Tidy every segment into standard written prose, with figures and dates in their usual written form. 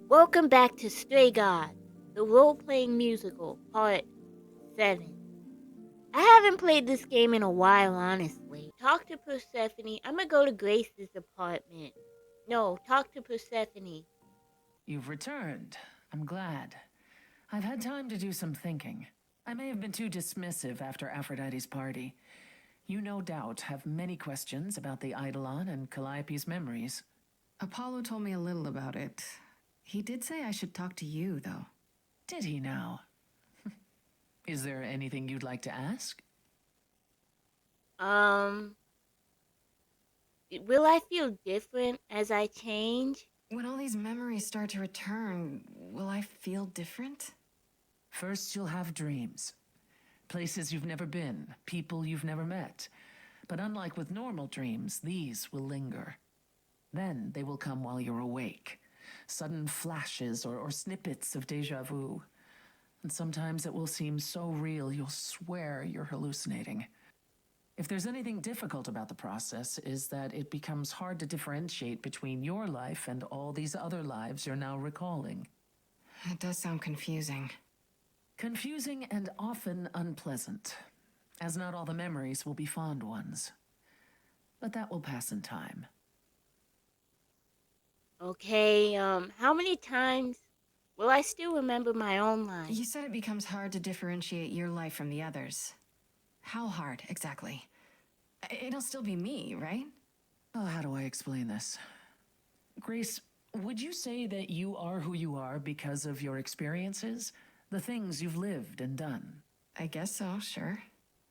Welcome back to Stray Gods, the role-playing musical, part 7. I haven't played this game in a while, honestly. Talk to Persephone. I'm gonna go to Grace's apartment. No, talk to Persephone. You've returned. I'm glad. I've had time to do some thinking. I may have been too dismissive after Aphrodite's party. You no doubt have many questions about the Eidolon and Calliope's memories. Apollo told me a little about it. He did say I should talk to you, though. Did he now? Is there anything you'd like to ask? Will I feel different as I change? When all these memories start to return, will I feel different? First, you'll have dreams. Places you've never been, people you've never met. But unlike with normal dreams, these will linger. Then they will come while you're awake. Sudden flashes or snippets of deja vu. And sometimes it will seem so real you'll swear you're hallucinating. If there's anything difficult about the process, is that it becomes hard to differentiate between your life and all these other lives you're now recalling. It does sound confusing. Confusing and often unpleasant, as not all the memories will be fond ones. But that will pass in time. Okay, how many times will I still remember my own life? You said it becomes hard to differentiate your life from the others. How hard, exactly? It'll still be me, right? Oh, how do I explain this? Grace, would you say that you are who you are because of your experiences? The things you've lived and done? I guess so, sure.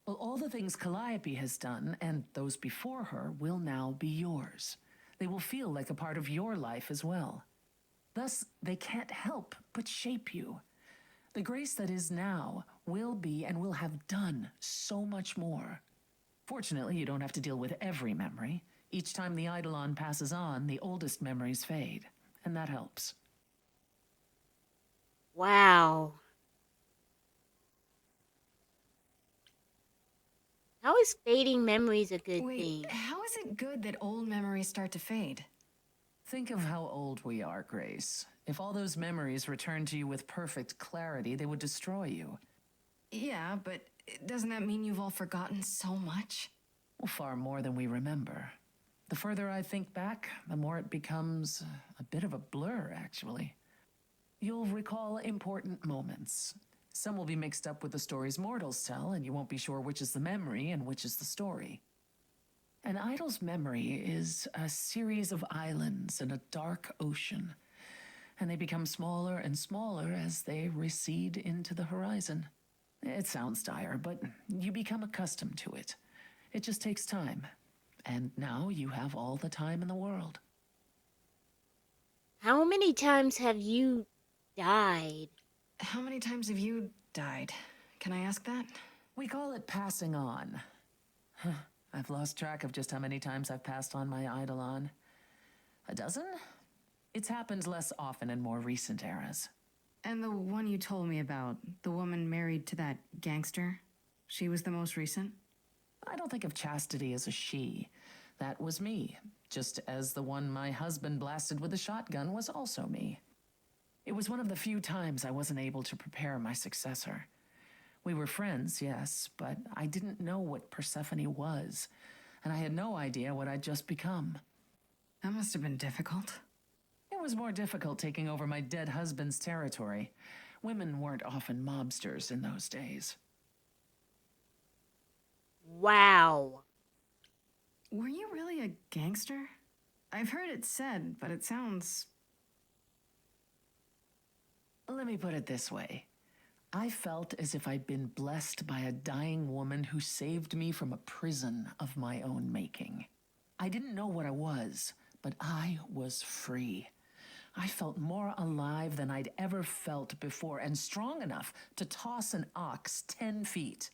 Well, all the things Calliope has done, and those before her, will now be yours. They will feel like a part of your life as well. Thus, they can't help but shape you. The Grace that is now will be and will have done so much more. Fortunately, you don't have to deal with every memory. Each time the Eidolon passes on, the oldest memories fade, and that helps. Wow. How is fading memories a good Wait, thing? how is it good that old memories start to fade? Think of how old we are, Grace. If all those memories returned to you with perfect clarity, they would destroy you. Yeah, but doesn't that mean you've all forgotten so much? Well, far more than we remember. The further I think back, the more it becomes a bit of a blur, actually. You'll recall important moments. Some will be mixed up with the stories mortals tell, and you won't be sure which is the memory and which is the story. An idol's memory is a series of islands in a dark ocean, and they become smaller and smaller as they recede into the horizon. It sounds dire, but you become accustomed to it. It just takes time. And now you have all the time in the world. How many times have you died? How many times have you died? Can I ask that? We call it passing on. I've lost track of just how many times I've passed on my Eidolon. A dozen? It's happened less often in more recent eras. And the one you told me about, the woman married to that gangster, she was the most recent? I don't think of chastity as a she. That was me, just as the one my husband blasted with a shotgun was also me. It was one of the few times I wasn't able to prepare my successor. We were friends, yes, but I didn't know what Persephone was, and I had no idea what I'd just become. That must have been difficult. It was more difficult taking over my dead husband's territory. Women weren't often mobsters in those days. Wow. Were you really a gangster? I've heard it said, but it sounds... Let me put it this way. I felt as if I'd been blessed by a dying woman who saved me from a prison of my own making. I didn't know what I was, but I was free. I felt more alive than I'd ever felt before, and strong enough to toss an ox 10 feet.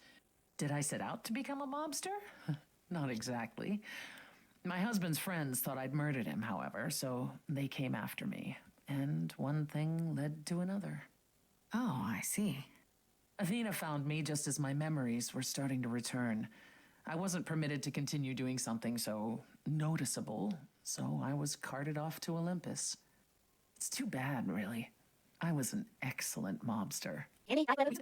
Did I set out to become a mobster? Not exactly. My husband's friends thought I'd murdered him, however, so they came after me. And one thing led to another. Oh, I see. Athena found me just as my memories were starting to return. I wasn't permitted to continue doing something so noticeable, so I was carted off to Olympus. It's too bad, really. I was an excellent mobster. Any type of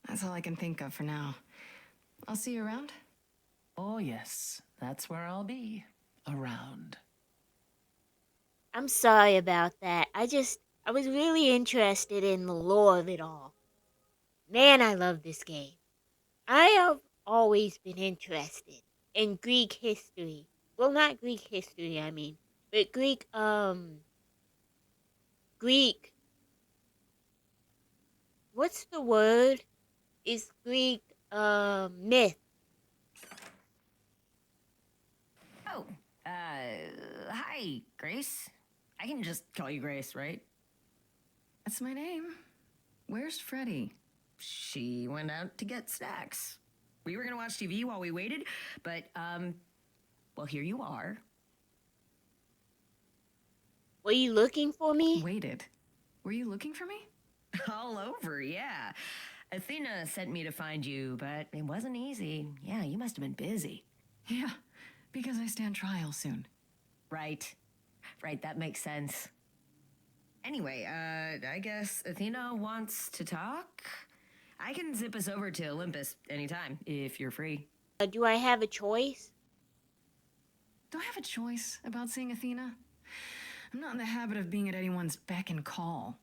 That's all I can think of for now. I'll see you around. Oh, yes, that's where I'll be. Around. I'm sorry about that. I was really interested in the lore of it all. Man, I love this game. I have always been interested in Greek history. Well, not Greek history, I mean, but Greek, what's the word? Is Greek, myth. Oh, hi, Grace. I can just call you Grace, right? That's my name. Where's Freddy? She went out to get snacks. We were gonna watch TV while we waited, but, well, here you are. Were you looking for me? Waited. Were you looking for me? All over, yeah. Athena sent me to find you, but it wasn't easy. Yeah, you must have been busy. Yeah, because I stand trial soon. Right. Right, that makes sense. Anyway, I guess Athena wants to talk? I can zip us over to Olympus anytime, if you're free. Do I have a choice? Do I have a choice about seeing Athena? I'm not in the habit of being at anyone's beck and call.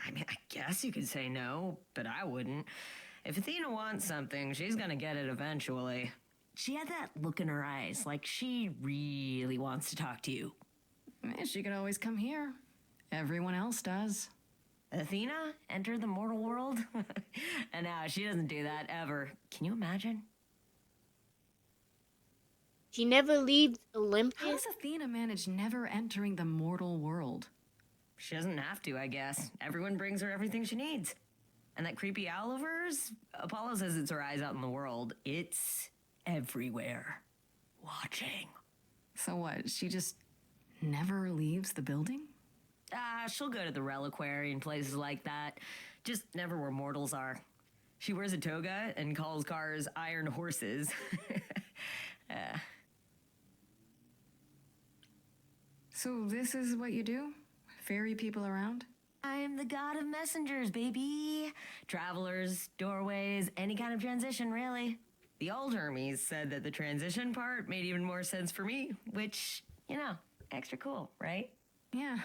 I mean, I guess you could say no, but I wouldn't. If Athena wants something, she's gonna get it eventually. She had that look in her eyes, like she really wants to talk to you. She could always come here. Everyone else does. Athena entered the mortal world? And now she doesn't do that ever. Can you imagine? She never leaves How Olympus. does Athena manage never entering the mortal world? She doesn't have to, I guess. Everyone brings her everything she needs. And that creepy owl of hers? Apollo says it's her eyes out in the world. It's everywhere. Watching. So what, she just never leaves the building? She'll go to the reliquary and places like that. Just never where mortals are. She wears a toga and calls cars iron horses. So this is what you do? Ferry people around? I'm the god of messengers, baby. Travelers, doorways, any kind of transition, really. The old Hermes said that the transition part made even more sense for me, which, extra cool, right? Yeah,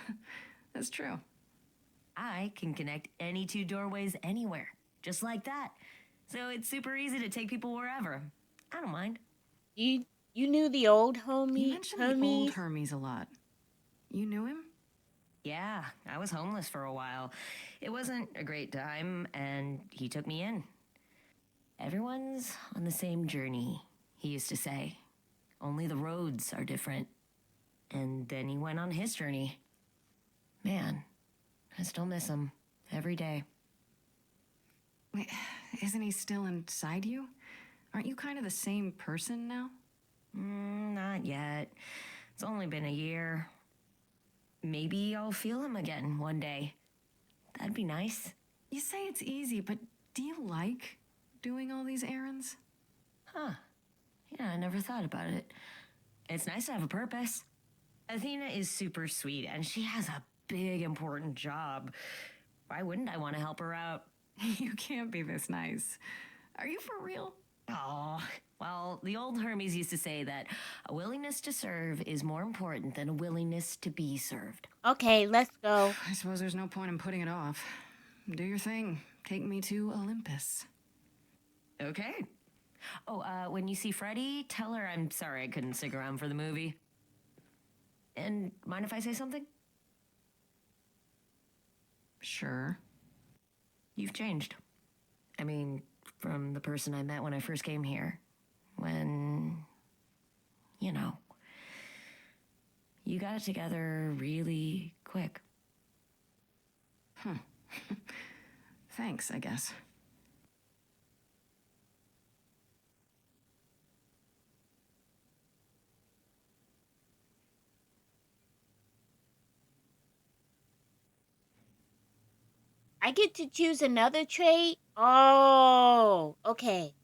that's true. I can connect any two doorways anywhere, just like that. So it's super easy to take people wherever. I don't mind. You knew the old homie? You mentioned the old Hermes a lot. You knew him? Yeah, I was homeless for a while. It wasn't a great time, and he took me in. Everyone's on the same journey, he used to say. Only the roads are different. And then he went on his journey. Man, I still miss him every day. Wait, isn't he still inside you? Aren't you kind of the same person now? Not yet. It's only been a year. Maybe I'll feel him again one day. That'd be nice. You say it's easy, but do you like doing all these errands? Huh. Yeah, I never thought about it. It's nice to have a purpose. Athena is super sweet, and she has a big, important job. Why wouldn't I want to help her out? You can't be this nice. Are you for real? Oh, well, the old Hermes used to say that a willingness to serve is more important than a willingness to be served. Okay, let's go. I suppose there's no point in putting it off. Do your thing. Take me to Olympus. Okay. Oh, when you see Freddie, tell her I'm sorry I couldn't stick around for the movie. And mind if I say something? Sure. You've changed. I mean, from the person I met when I first came here. When, you got it together really quick. Thanks, I guess. I get to choose another trait? Oh, okay.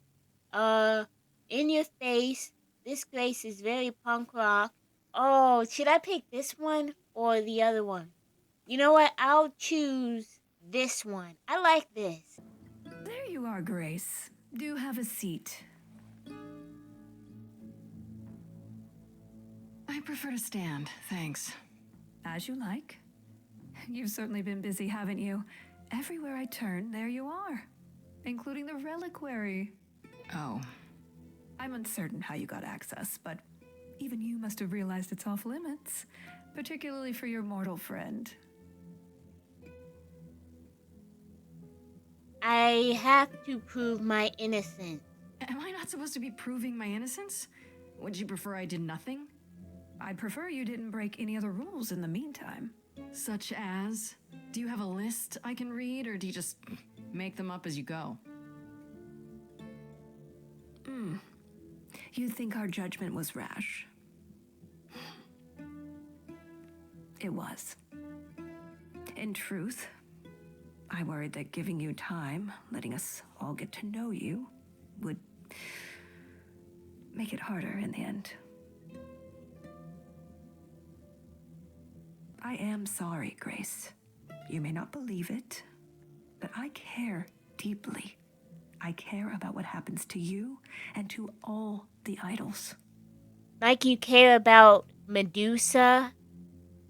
In your face. This Grace is very punk rock. Oh, should I pick this one or the other one? You know what? I'll choose this one. I like this. There you are, Grace. Do have a seat. I prefer to stand, thanks. As you like. You've certainly been busy, haven't you? Everywhere I turn, there you are. Including the reliquary. Oh. I'm uncertain how you got access, but even you must have realized its off limits. Particularly for your mortal friend. I have to prove my innocence. Am I not supposed to be proving my innocence? Would you prefer I did nothing? I'd prefer you didn't break any other rules in the meantime. Such as? Do you have a list I can read, or do you just make them up as you go? You think our judgment was rash? It was. In truth, I worried that giving you time, letting us all get to know you, would make it harder in the end. I am sorry, Grace. You may not believe it, but I care deeply. I care about what happens to you and to all the idols. Like you care about Medusa?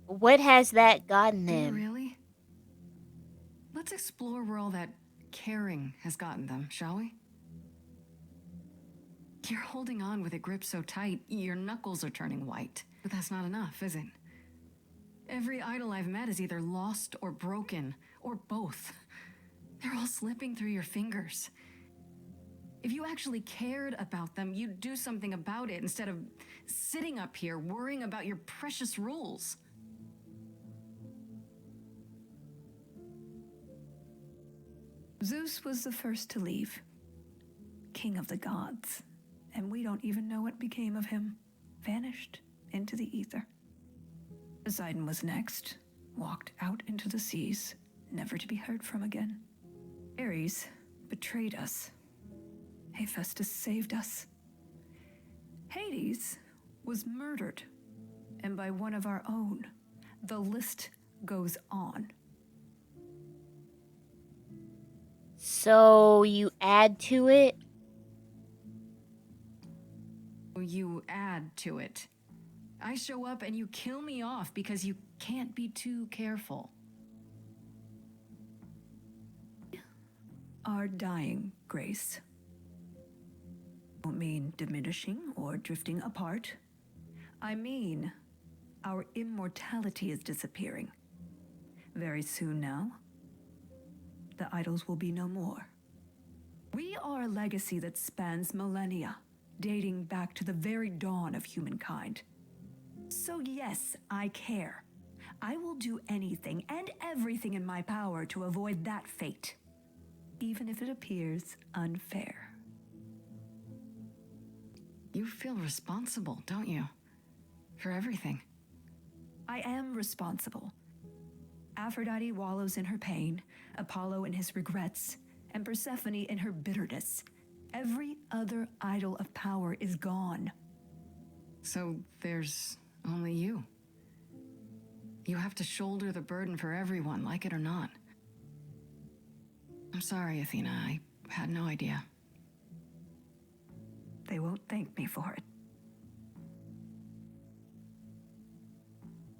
What has that gotten Do you them? really? Let's explore where all that caring has gotten them, shall we? You're holding on with a grip so tight, your knuckles are turning white. But that's not enough, is it? Every idol I've met is either lost or broken, or both. They're all slipping through your fingers. If you actually cared about them, you'd do something about it instead of sitting up here worrying about your precious rules. Zeus was the first to leave, king of the gods, and we don't even know what became of him. Vanished into the ether. Poseidon was next, walked out into the seas, never to be heard from again. Ares betrayed us. Hephaestus saved us. Hades was murdered, and by one of our own. The list goes on. So you add to it? You add to it. I show up and you kill me off because you can't be too careful. Our dying, Grace. Don't mean diminishing or drifting apart. I mean, our immortality is disappearing. Very soon now, the idols will be no more. We are a legacy that spans millennia, dating back to the very dawn of humankind. So yes, I care. I will do anything and everything in my power to avoid that fate, even if it appears unfair. You feel responsible, don't you? For everything. I am responsible. Aphrodite wallows in her pain, Apollo in his regrets, and Persephone in her bitterness. Every other idol of power is gone. So there's only you. You have to shoulder the burden for everyone, like it or not. I'm sorry, Athena. I had no idea. They won't thank me for it.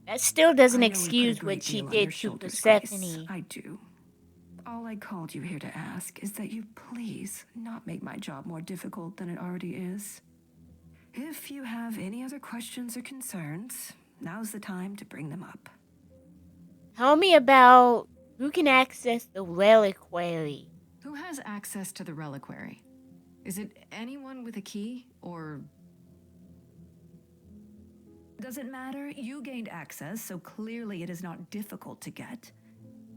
That still doesn't I know we put a excuse great what she deal on did your to shoulders, Grace. Persephone. I do. All I called you here to ask is that you please not make my job more difficult than it already is. If you have any other questions or concerns, now's the time to bring them up. Tell me about who can access the reliquary. Who has access to the reliquary? Is it anyone with a key, or... Doesn't matter, you gained access, so clearly it is not difficult to get.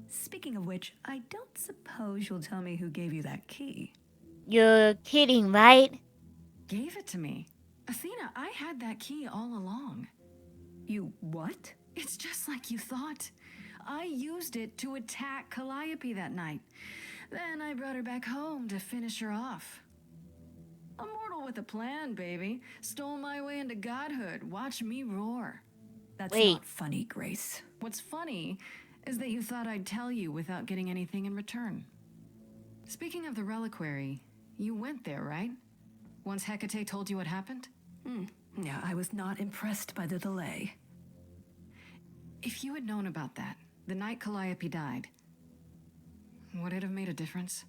Speaking of which, I don't suppose you'll tell me who gave you that key. You're kidding, right? Gave it to me? Athena, I had that key all along. You what? It's just like you thought. I used it to attack Calliope that night. Then I brought her back home to finish her off. A mortal with a plan, baby. Stole my way into godhood. Watch me roar. That's Wait. not funny, Grace. What's funny is that you thought I'd tell you without getting anything in return. Speaking of the reliquary, you went there, right? Once Hecate told you what happened? Yeah, I was not impressed by the delay. If you had known about that, the night Calliope died, would it have made a difference?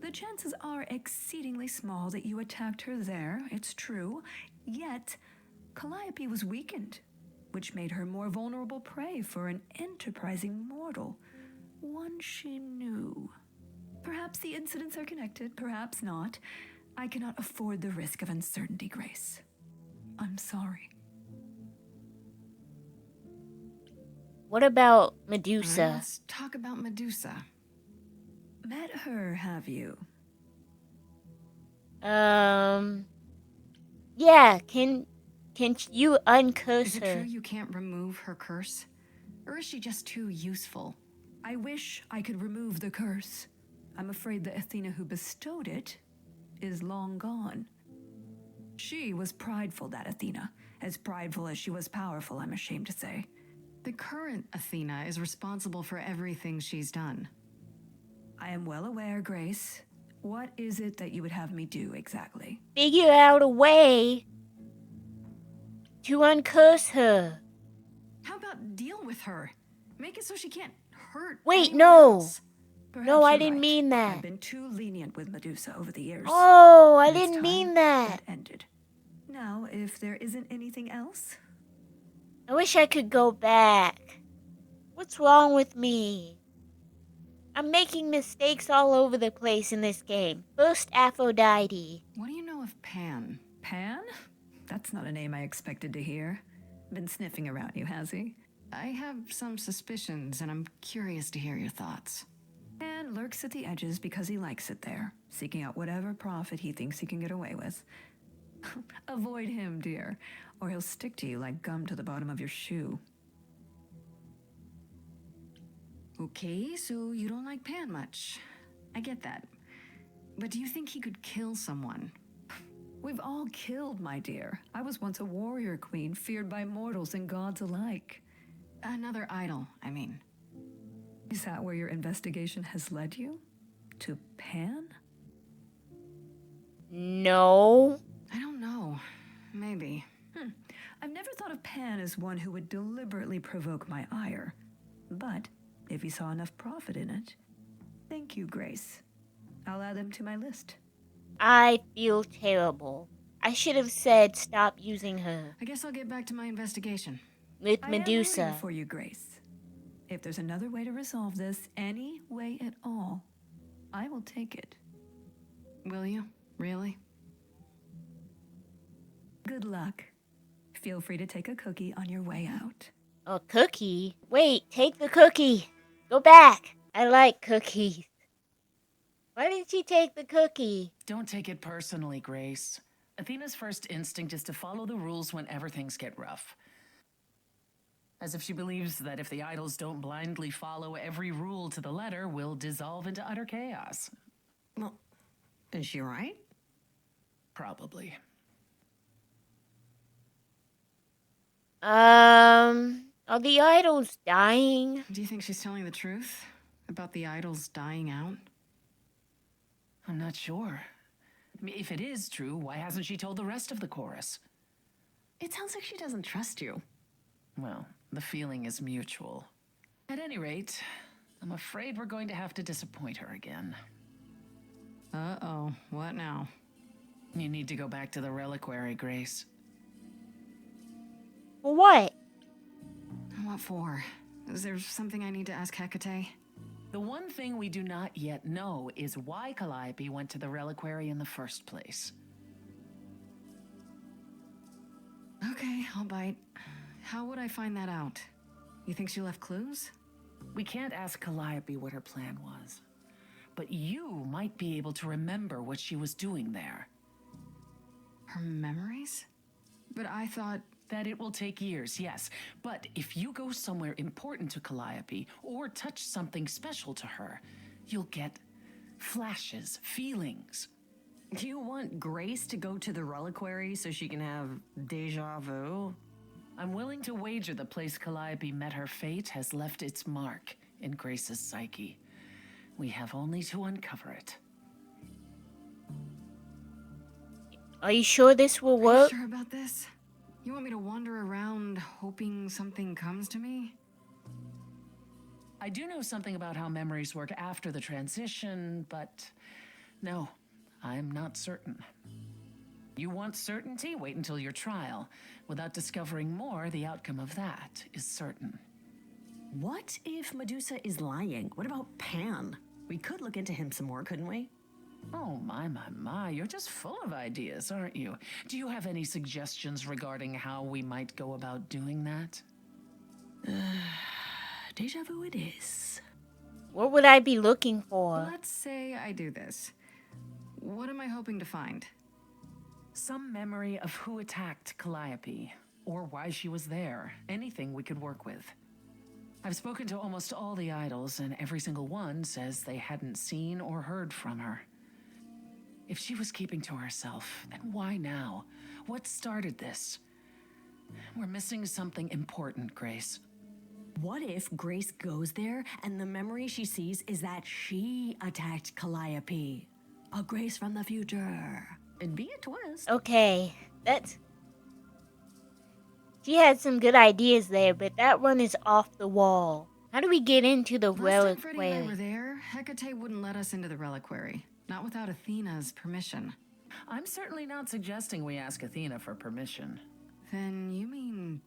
The chances are exceedingly small that you attacked her there, it's true. Yet, Calliope was weakened, which made her more vulnerable prey for an enterprising mortal, one she knew. Perhaps the incidents are connected, perhaps not. I cannot afford the risk of uncertainty, Grace. I'm sorry. What about All right, Medusa? let's talk about Medusa. Met her, have you? Yeah, can you uncurse Is it her? true you can't remove her curse? Or is she just too useful? I wish I could remove the curse. I'm afraid the Athena who bestowed it is long gone. She was prideful, that Athena. As prideful as she was powerful, I'm ashamed to say. The current Athena is responsible for everything she's done. I am well aware, Grace. What is it that you would have me do exactly? Figure out a way. To uncurse her. How about deal with her? Make it so she can't hurt Wait, anyone no. else. Perhaps No, I you're didn't right. mean that. I've been too lenient with Medusa over the years. Oh, I And it's didn't mean time that. ended. Now, if there isn't anything else, I wish I could go back. What's wrong with me? I'm making mistakes all over the place in this game. First Aphrodite. What do you know of Pan? Pan? That's not a name I expected to hear. Been sniffing around you, has he? I have some suspicions, and I'm curious to hear your thoughts. Pan lurks at the edges because he likes it there, seeking out whatever profit he thinks he can get away with. Avoid him, dear, or he'll stick to you like gum to the bottom of your shoe. Okay, so you don't like Pan much. I get that. But do you think he could kill someone? We've all killed, my dear. I was once a warrior queen, feared by mortals and gods alike. Another idol, I mean. Is that where your investigation has led you? To Pan? No. I don't know. Maybe. I've never thought of Pan as one who would deliberately provoke my ire. But if he saw enough profit in it, thank you, Grace. I'll add him to my list. I feel terrible. I should have said stop using her. I guess I'll get back to my investigation. With I am Medusa. rooting for you, Grace. If there's another way to resolve this, any way at all, I will take it. Will you? Really? Good luck. Feel free to take a cookie on your way out. A cookie? Wait, take the cookie. Go back. I like cookies. Why did she take the cookie? Don't take it personally, Grace. Athena's first instinct is to follow the rules whenever things get rough. As if she believes that if the idols don't blindly follow every rule to the letter, we'll dissolve into utter chaos. Well, is she right? Probably. Are the idols dying? Do you think she's telling the truth about the idols dying out? I'm not sure. I mean, if it is true, why hasn't she told the rest of the chorus? It sounds like she doesn't trust you. Well, the feeling is mutual. At any rate, I'm afraid we're going to have to disappoint her again. Uh-oh. What now? You need to go back to the reliquary, Grace. For what? What for? Is there something I need to ask Hecate? The one thing we do not yet know is why Calliope went to the reliquary in the first place. Okay, I'll bite. How would I find that out? You think she left clues? We can't ask Calliope what her plan was. But you might be able to remember what she was doing there. Her memories? But I thought... That it will take years, yes. But if you go somewhere important to Calliope, or touch something special to her, you'll get flashes, feelings. Do you want Grace to go to the reliquary so she can have deja vu? I'm willing to wager the place Calliope met her fate has left its mark in Grace's psyche. We have only to uncover it. Are you sure this will Are you work? sure about this? You want me to wander around hoping something comes to me? I do know something about how memories work after the transition, but no, I'm not certain. You want certainty? Wait until your trial. Without discovering more, the outcome of that is certain. What if Medusa is lying? What about Pan? We could look into him some more, couldn't we? Oh, my, you're just full of ideas, aren't you? Do you have any suggestions regarding how we might go about doing that? Deja vu it is. What would I be looking for? Let's say I do this. What am I hoping to find? Some memory of who attacked Calliope, or why she was there. Anything we could work with. I've spoken to almost all the idols, and every single one says they hadn't seen or heard from her. If she was keeping to herself, then why now? What started this? We're missing something important, Grace. What if Grace goes there and the memory she sees is that she attacked Calliope? A Grace from the future. It'd be a twist. Okay, that's... She had some good ideas there, but that one is off the wall. How do we get into the Last time Freddie and I were reliquary? there, Hecate wouldn't let us into the reliquary. Not without Athena's permission. I'm certainly not suggesting we ask Athena for permission. Then you mean...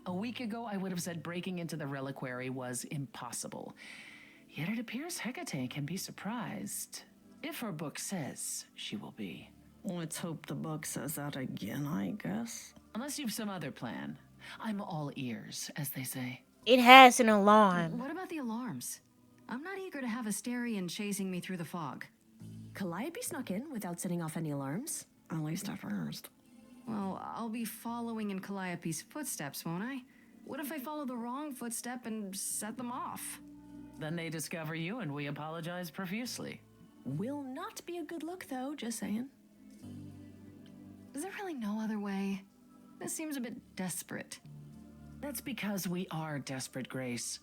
A week ago, I would have said breaking into the reliquary was impossible. Yet it appears Hecate can be surprised. If her book says she will be. Let's hope the book says that again, I guess. Unless you've some other plan. I'm all ears, as they say. It has an alarm. What about the alarms? I'm not eager to have Asterion chasing me through the fog. Calliope snuck in without setting off any alarms. At least at first. Well, I'll be following in Calliope's footsteps, won't I? What if I follow the wrong footstep and set them off? Then they discover you and we apologize profusely. Will not be a good look, though, just saying. Is there really no other way? This seems a bit desperate. That's because we are desperate, Grace.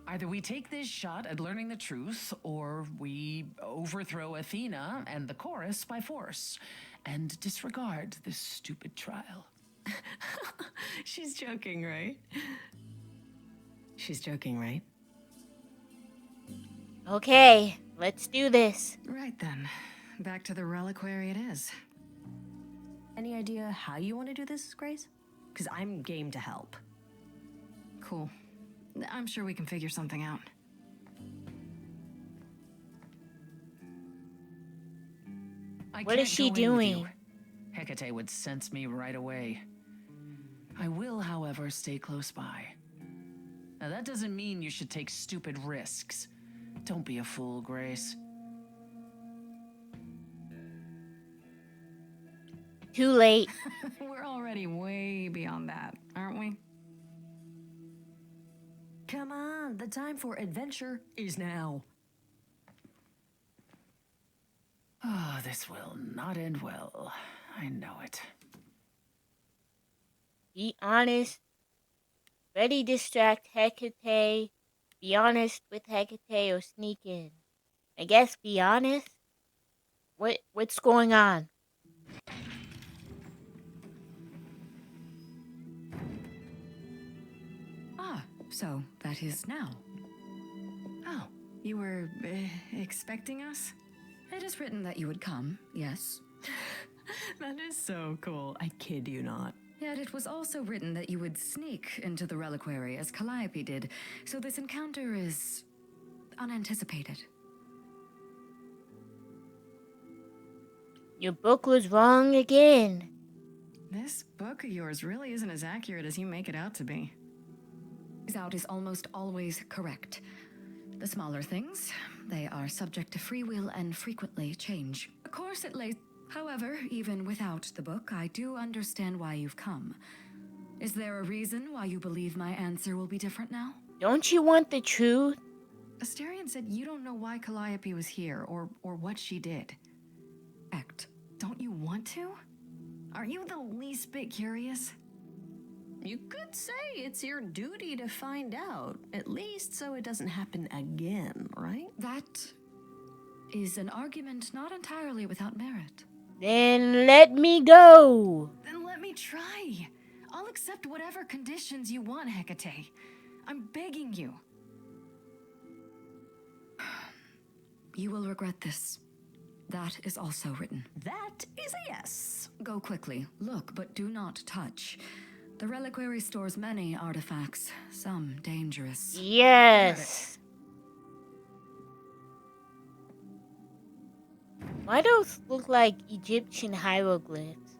Either we take this shot at learning the truth, or we overthrow Athena and the chorus by force, and disregard this stupid trial. She's joking, right? She's joking, right? Okay, let's do this. Right then. Back to the reliquary it is. Any idea how you want to do this, Grace? Because I'm game to help. Cool. I'm sure we can figure something out. What is she doing? Hecate would sense me right away. I will, however, stay close by. Now, that doesn't mean you should take stupid risks. Don't be a fool, Grace. Too late. We're already way beyond that, aren't we? Come on, the time for adventure is now. Oh, this will not end well. I know it. Be honest. Ready distract Hecate. Be honest with Hecate or sneak in. I guess be honest. What's going on? Ah, so that is now. Oh, you were expecting us? It is written that you would come, yes. That is so cool. I kid you not. Yet it was also written that you would sneak into the reliquary as Calliope did, so this encounter is unanticipated. Your book was wrong again. This book of yours really isn't as accurate as you make it out to be. Out is almost always correct. The smaller things, they are subject to free will and frequently change. Of course it lays... However, even without the book, I do understand why you've come. Is there a reason why you believe my answer will be different now? Don't you want the truth? Asterion said you don't know why Calliope was here or what she did. Correct. Don't you want to? Are you the least bit curious? You could say it's your duty to find out, at least so it doesn't happen again, right? That is an argument not entirely without merit. Then let me go. Then let me try. I'll accept whatever conditions you want, Hecate. I'm begging you. You will regret this. That is also written. That is a yes. Go quickly. Look, but do not touch. The reliquary stores many artifacts, some dangerous. Yes. Why those look like Egyptian hieroglyphs?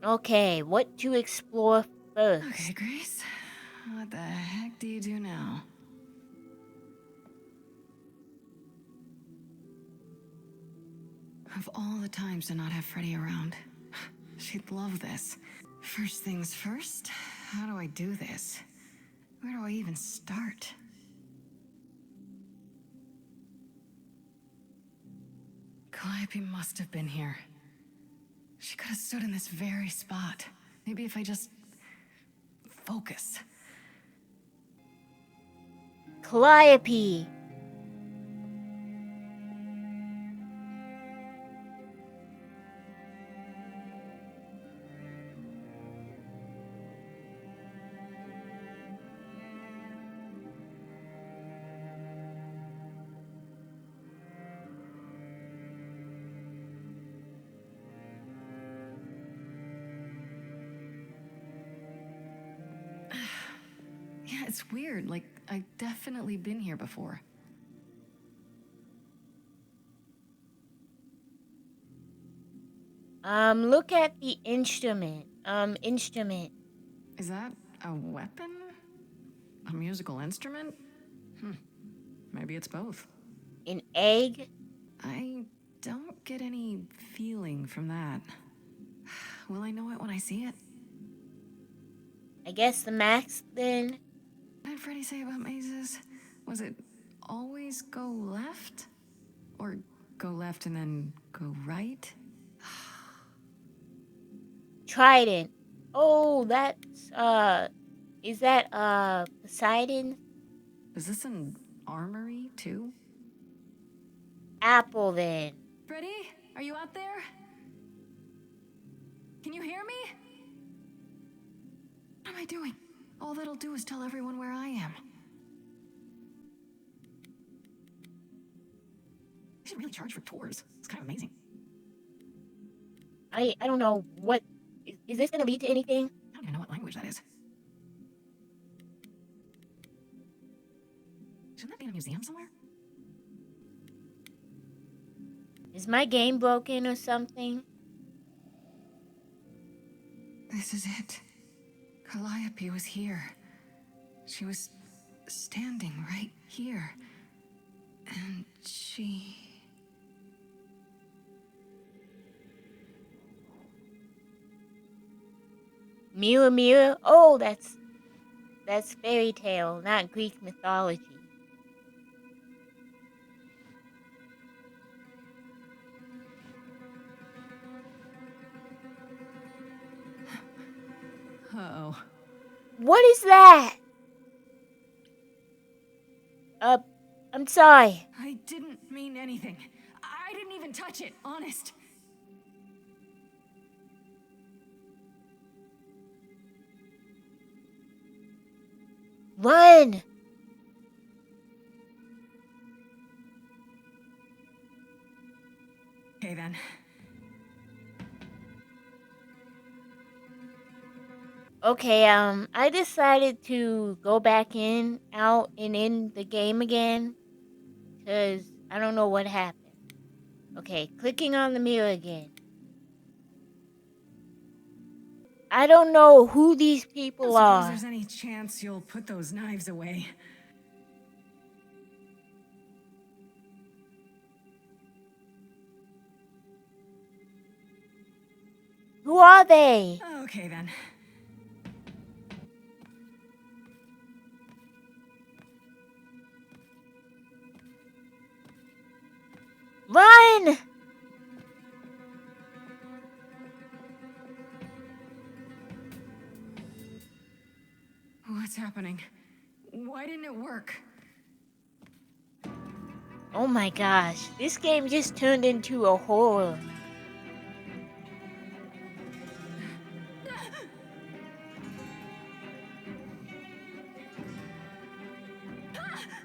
Okay, what to explore first? Okay, Grace. What the heck do you do now? Of all the times to not have Freddie around, she'd love this. First things first, how do I do this? Where do I even start? Calliope must have been here. She could have stood in this very spot. Maybe if I just focus. Calliope. it's weird. Like, I've definitely been here before. Look at the instrument. Instrument. Is that a weapon? A musical instrument? Maybe it's both. An egg. I don't get any feeling from that. Will I know it when I see it? I guess the max then. What did Freddy say about mazes? Was it always go left? Or go left and then go right? Trident. Oh, that's, is that, Poseidon? Is this an armory, too? Apple then. Freddy, are you out there? Can you hear me? What am I doing? All that'll do is tell everyone where I am. I should really charge for tours. It's kind of amazing. I don't know what, is this gonna lead to anything? I don't even know what language that is. Shouldn't that be in a museum somewhere? Is my game broken or something? This is it. Calliope was here. She was standing right here. And she... Mirror, mirror. Oh, that's fairy tale, not Greek mythology. Uh-oh. What is that? I'm sorry. I didn't mean anything. I didn't even touch it, honest. Run! Okay, then. Okay, I decided to go back out and in the game again. Because I don't know what happened. Okay, clicking on the mirror again. I don't know who these people I are. suppose there's any chance you'll put those knives away. Who are they? Okay, then. Run! What's happening? Why didn't it work? Oh my gosh, this game just turned into a horror.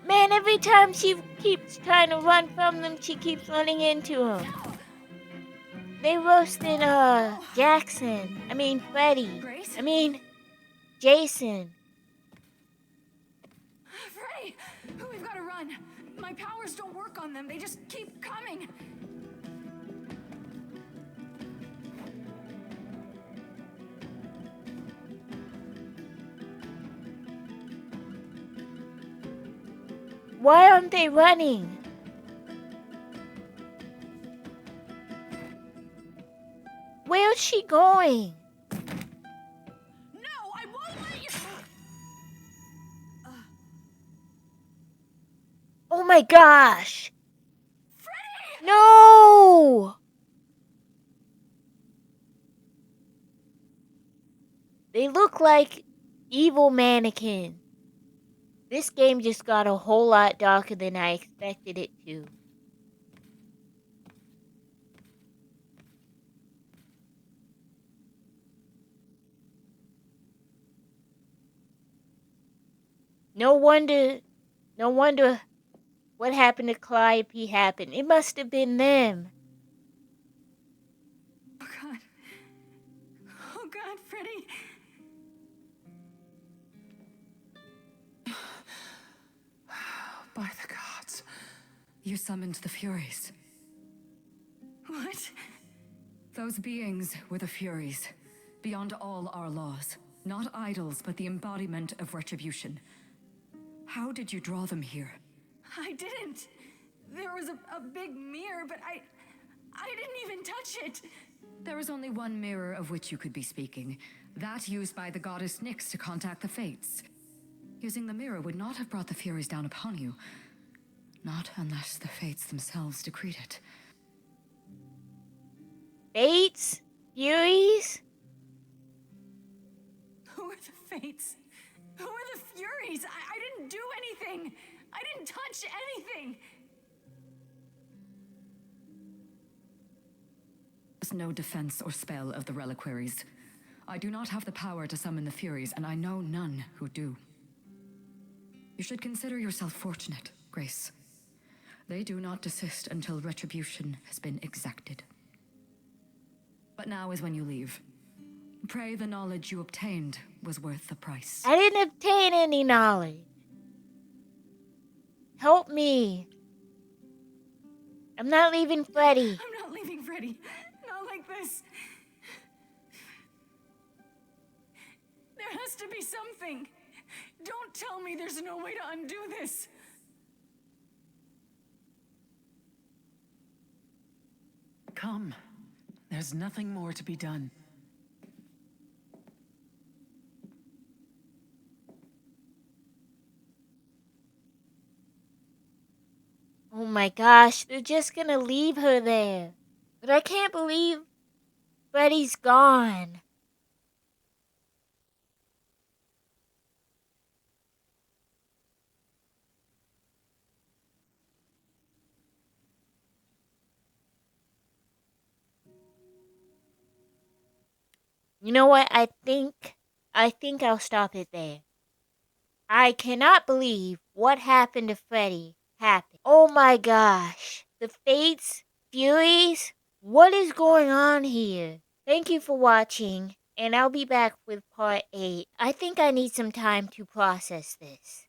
Man, every time she keeps trying to run from them, she keeps running into them. They roasted, Jackson. I mean, Freddy. Grace? I mean, Jason. Freddy! We've got to run. My powers don't work on them. They just keep coming. Why aren't they running? Where's she going? No, I won't let you. Oh my gosh! Freddy! No! They look like evil mannequins. This game just got a whole lot darker than I expected it to. No wonder what happened to Calliope happened. It must have been them. Oh, God. Oh, God, Freddy. You summoned the Furies. What? Those beings were the Furies, beyond all our laws. Not idols, but the embodiment of retribution. How did you draw them here? I didn't. There was a big mirror, but I didn't even touch it. There is only one mirror of which you could be speaking. That used by the goddess Nyx to contact the Fates. Using the mirror would not have brought the Furies down upon you. Not unless the Fates themselves decreed it. Fates? Furies? Who are the Fates? Who are the Furies? I didn't do anything. I didn't touch anything. There's no defense or spell of the reliquaries. I do not have the power to summon the Furies, and I know none who do. You should consider yourself fortunate, Grace. They do not desist until retribution has been exacted. But now is when you leave. Pray the knowledge you obtained was worth the price. I didn't obtain any knowledge. Help me. I'm not leaving Freddy. I'm not leaving Freddy. Not like this. There has to be something. Don't tell me there's no way to undo this. Come. There's nothing more to be done. Oh my gosh, they're just gonna leave her there. But I can't believe Freddy's gone. You know what? I think I'll stop it there. I cannot believe what happened to Freddy happened. Oh my gosh. The Fates, Furies, what is going on here? Thank you for watching, and I'll be back with part 8. I think I need some time to process this.